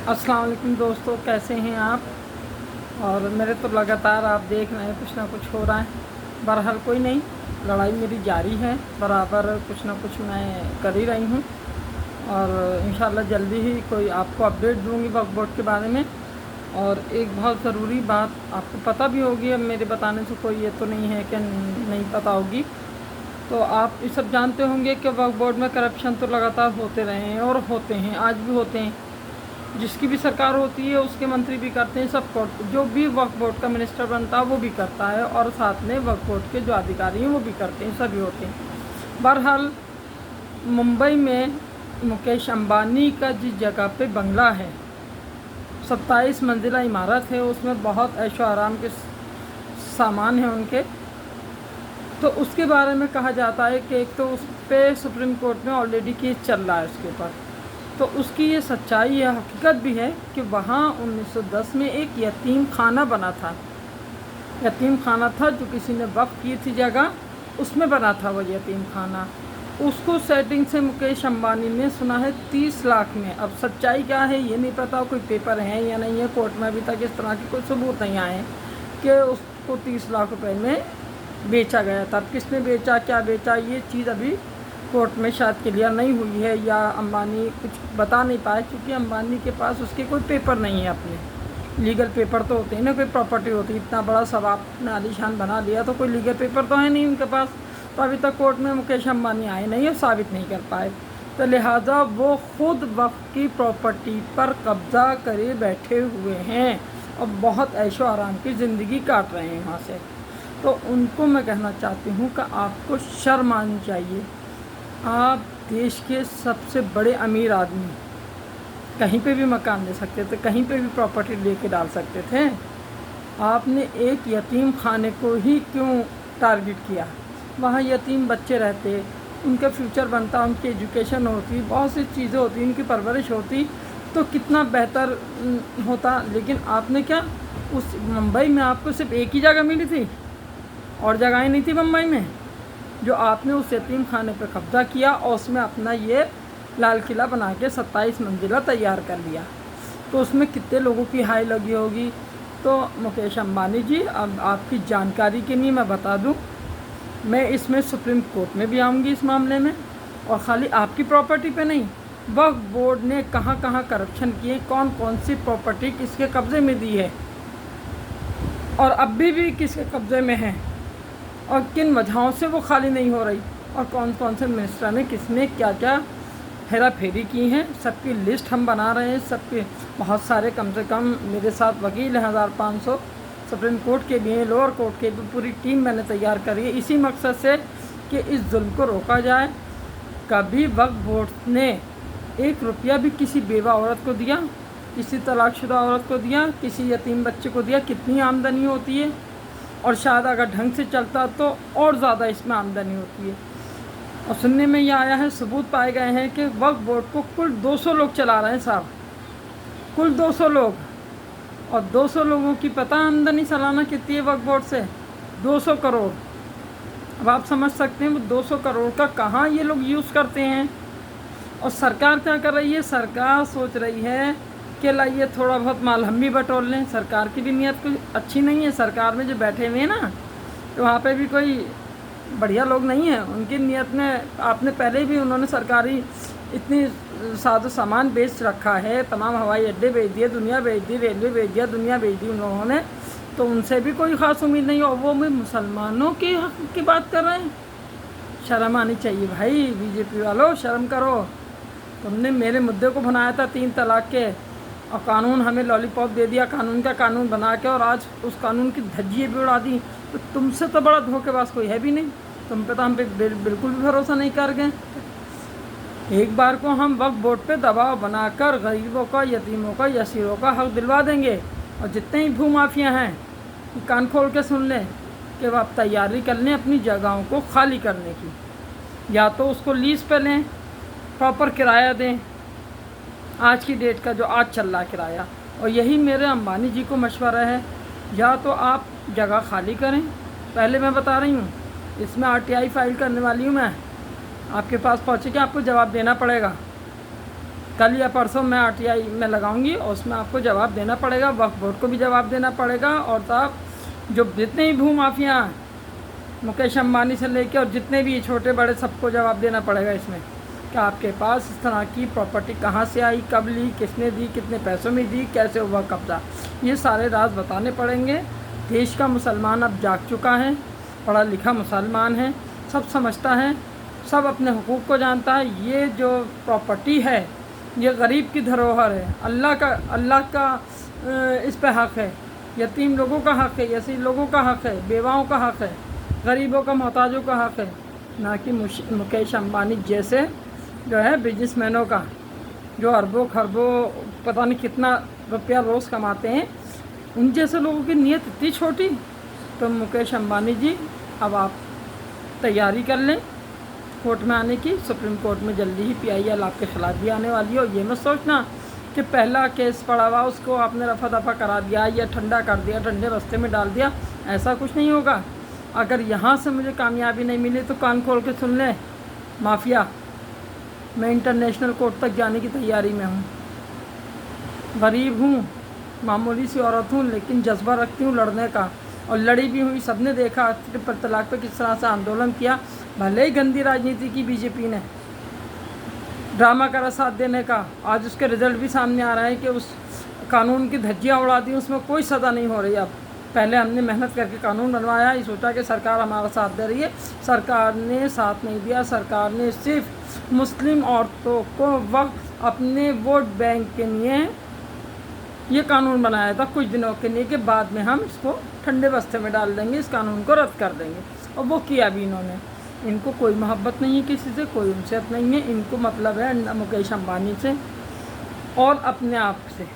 अस्सलाम वालेकुम दोस्तों, कैसे हैं आप। और मेरे तो लगातार आप देख रहे हैं कुछ ना कुछ हो रहा है। बहरहाल कोई नहीं, लड़ाई मेरी जारी है, बराबर कुछ ना कुछ मैं कर ही रही हूँ। और इंशाल्लाह जल्दी ही कोई आपको अपडेट दूँगी वक्फ बोर्ड के बारे में। और एक बहुत ज़रूरी बात आपको पता भी होगी, अब मेरे बताने से कोई ये तो नहीं है कि नहीं पता होगी। तो आप ये सब जानते होंगे कि वक्फ बोर्ड में करप्शन तो लगातार होते रहे हैं और होते हैं, आज भी होते हैं। जिसकी भी सरकार होती है उसके मंत्री भी करते हैं, सब जो भी वक्फ बोर्ड का मिनिस्टर बनता है वो भी करता है, और साथ में वक्फ बोर्ड के जो अधिकारी हैं वो भी करते हैं, सभी होते हैं। बहरहाल मुंबई में मुकेश अंबानी का जिस जगह पे बंगला है, 27 मंजिला इमारत है, उसमें बहुत ऐशो आराम के सामान हैं उनके। तो उसके बारे में कहा जाता है कि एक तो उस पर सुप्रीम कोर्ट में ऑलरेडी केस चल रहा है उसके ऊपर। तो उसकी ये सच्चाई है, हकीकत भी है कि वहाँ 1910 में एक यतीम खाना बना था। यतीम खाना था जो किसी ने वक्फ की थी जगह, उसमें बना था वो यतीम खाना। उसको सेटिंग से मुकेश अंबानी ने सुना है 30 लाख में। अब सच्चाई क्या है ये नहीं पता, कोई पेपर है या नहीं है, कोर्ट में अभी तक इस तरह के कोई सबूत नहीं आए कि उसको 30 लाख रुपए में बेचा गया था। किसने बेचा, क्या बेचा, ये चीज़ अभी कोर्ट में शायद क्लियर नहीं हुई है, या अंबानी कुछ बता नहीं पाए, क्योंकि अंबानी के पास उसके कोई पेपर नहीं है। अपने लीगल पेपर तो होते हैं ना, कोई प्रॉपर्टी होती है, इतना बड़ा सब आपने आलीशान बना लिया तो कोई लीगल पेपर तो है नहीं उनके पास। तो अभी तक कोर्ट में मुकेश अंबानी आए नहीं और साबित नहीं कर पाए, तो लिहाजा वो खुद वक्फ की प्रॉपर्टी पर कब्ज़ा करे बैठे हुए हैं और बहुत ऐशो आराम की ज़िंदगी काट रहे हैं वहाँ से। तो उनको मैं कहना चाहती हूँ कि आपको शर्म आनी चाहिए। आप देश के सबसे बड़े अमीर आदमी, कहीं पे भी मकान ले सकते थे, कहीं पे भी प्रॉपर्टी लेके डाल सकते थे। आपने एक यतीम खाने को ही क्यों टारगेट किया। वहाँ यतीम बच्चे रहते, उनका फ्यूचर बनता, उनकी एजुकेशन होती, बहुत सी चीज़ें होती, उनकी परवरिश होती, तो कितना बेहतर होता। लेकिन आपने क्या, उस मुंबई में आपको सिर्फ एक ही जगह मिली थी और जगहें नहीं थी मुंबई में, जो आपने उस यतीम खाने पर कब्ज़ा किया और उसमें अपना ये लाल किला बना के 27 मंजिला तैयार कर लिया। तो उसमें कितने लोगों की हाई लगी होगी। तो मुकेश अंबानी जी, अब आपकी जानकारी के लिए मैं बता दूं, मैं इसमें सुप्रीम कोर्ट में भी आऊँगी इस मामले में। और ख़ाली आपकी प्रॉपर्टी पे नहीं, वक्फ बोर्ड ने कहाँ कहाँ करप्शन किए, कौन कौन सी प्रॉपर्टी किसके कब्ज़े में दी है और अभी भी किसके कब्ज़े में है, और किन वजहों से वो खाली नहीं हो रही, और कौन कौन से मिनिस्टर ने किसने क्या क्या हेरा फेरी की हैं, सबकी लिस्ट हम बना रहे हैं। सबके बहुत सारे, कम से कम मेरे साथ वकील हैं 1500, सुप्रीम कोर्ट के भी हैं, लोअर कोर्ट के भी, पूरी टीम मैंने तैयार करी है इसी मकसद से कि इस जुल्म को रोका जाए। कभी वक्फ बोर्ड ने 1 रुपया भी किसी बेवा औरत को दिया, किसी तलाकशुदा औरत को दिया, किसी यतीम बच्चे को दिया? कितनी आमदनी होती है, और शायद अगर ढंग से चलता तो और ज़्यादा इसमें आमदनी होती है। और सुनने में ये आया है, सबूत पाए गए हैं कि वक्फ बोर्ड को कुल 200 लोग चला रहे हैं साहब, कुल 200 लोग। और 200 लोगों की पता आमदनी सालाना कितनी है वक्फ बोर्ड से? 200 करोड़। अब आप समझ सकते हैं वो 200 करोड़ का कहाँ ये लोग यूज़ करते हैं। और सरकार क्या कर रही है, सरकार सोच रही है कि लाइए थोड़ा बहुत माल हम भी बटोर लें। सरकार की भी नीयत कोई अच्छी नहीं है। सरकार में जो बैठे हुए हैं ना, तो वहाँ पे भी कोई बढ़िया लोग नहीं हैं। उनकी नीयत में आपने पहले भी, उन्होंने सरकारी इतनी साजो सामान बेच रखा है, तमाम हवाई अड्डे बेच दिए, दुनिया बेच दी, रेलवे बेच दिया, दुनिया बेच दी उन लोगों ने। तो उनसे भी कोई ख़ास उम्मीद नहीं हो। वो में मुसलमानों के हक़ की बात कर रहे हैं। शर्म आनी चाहिए भाई, बीजेपी वालों शर्म करो। तुमने मेरे मुद्दे को बनाया था 3 तलाक के, और कानून हमें लॉलीपॉप दे दिया, कानून का कानून बना के, और आज उस कानून की धज्जियाँ भी उड़ा दी। तो तुमसे तो बड़ा धोखेबाज कोई है भी नहीं। तुम पे तो हम पे बिल्कुल भी भरोसा नहीं कर गए। एक बार को हम वक्फ बोर्ड पे दबाव बनाकर गरीबों का, यतीमों का, यसीरों का हक दिलवा देंगे। और जितने ही भूमाफिया हैं, कान खोल के सुन लें कि वह आप तैयारी कर लें अपनी जगहों को खाली करने की। या तो उसको लीज़ पे लें, प्रॉपर किराया दें, आज की डेट का जो आज चल रहा किराया। और यही मेरे अंबानी जी को मशवरा है, या तो आप जगह खाली करें। पहले मैं बता रही हूँ, इसमें RTI फाइल करने वाली हूँ मैं, आपके पास पहुँचे कि आपको जवाब देना पड़ेगा। कल या परसों मैं RTI में लगाऊंगी और उसमें आपको जवाब देना पड़ेगा, वक्फ बोर्ड को भी जवाब देना पड़ेगा, और साहब जो जितने ही भू माफिया हैं मुकेश अंबानी से लेके और जितने भी छोटे बड़े सबको जवाब देना पड़ेगा इसमें कि आपके पास इस तरह की प्रॉपर्टी कहाँ से आई, कब ली, किसने दी, कितने पैसों में दी, कैसे हुआ कब्जा, ये सारे राज बताने पड़ेंगे। देश का मुसलमान अब जाग चुका है, पढ़ा लिखा मुसलमान है, सब समझता है, सब अपने हुकूक को जानता है। ये जो प्रॉपर्टी है ये गरीब की धरोहर है, अल्लाह का इस पे हक़ है, यतीम लोगों का हक़ है, यसीर लोगों का हक़ है, बेवाओं का हक़ है, गरीबों का मोहताजों का हक़ है, ना कि मुकेश अंबानी जैसे जो है बिजनेसमैनों का, जो अरबों खरबों पता नहीं कितना रुपया रोज़ कमाते हैं, उन जैसे लोगों की नीयत इतनी छोटी। तो मुकेश अंबानी जी अब आप तैयारी कर लें कोर्ट में आने की। सुप्रीम कोर्ट में जल्दी ही PIL आपके ख़िलाफ़ भी आने वाली है। और ये मत सोचना कि पहला केस पड़ा हुआ उसको आपने रफा दफा करा दिया या ठंडा कर दिया, ठंडे रास्ते में डाल दिया, ऐसा कुछ नहीं होगा। अगर यहाँ से मुझे कामयाबी नहीं मिली तो कान खोल के सुन लें माफिया, मैं इंटरनेशनल कोर्ट तक जाने की तैयारी में हूँ। गरीब हूँ, मामूली सी औरत हूँ, लेकिन जज्बा रखती हूँ लड़ने का, और लड़ी भी हुई। सबने देखा ट्रिपल तलाक पे किस तरह से आंदोलन किया। भले ही गंदी राजनीति की बीजेपी ने, ड्रामा करा साथ देने का, आज उसके रिजल्ट भी सामने आ रहा है कि उस कानून की धज्जियाँ उड़ा दी, उसमें कोई सज़ा नहीं हो रही। अब पहले हमने मेहनत करके कानून बनवाया, ये सोचा कि सरकार हमारा साथ दे रही है, सरकार ने साथ नहीं दिया। सरकार ने सिर्फ मुस्लिम औरतों को वक्त अपने वोट बैंक के लिए ये कानून बनाया था कुछ दिनों के लिए कि बाद में हम इसको ठंडे बस्ते में डाल देंगे, इस कानून को रद्द कर देंगे, और वो किया भी इन्होंने। इनको कोई मोहब्बत नहीं है किसी से, कोई उनसे नहीं है, इनको मतलब है मुकेश अंबानी से और अपने आप से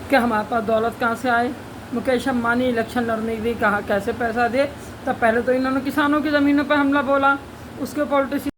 कि हमारे पास दौलत कहाँ से आए। मुकेश अंबानी इलेक्शन लड़ने के लिए कहा कैसे पैसा दे, तब पहले तो इन्होंने किसानों की ज़मीनों पर हमला बोला, उसके पॉलिटिशियन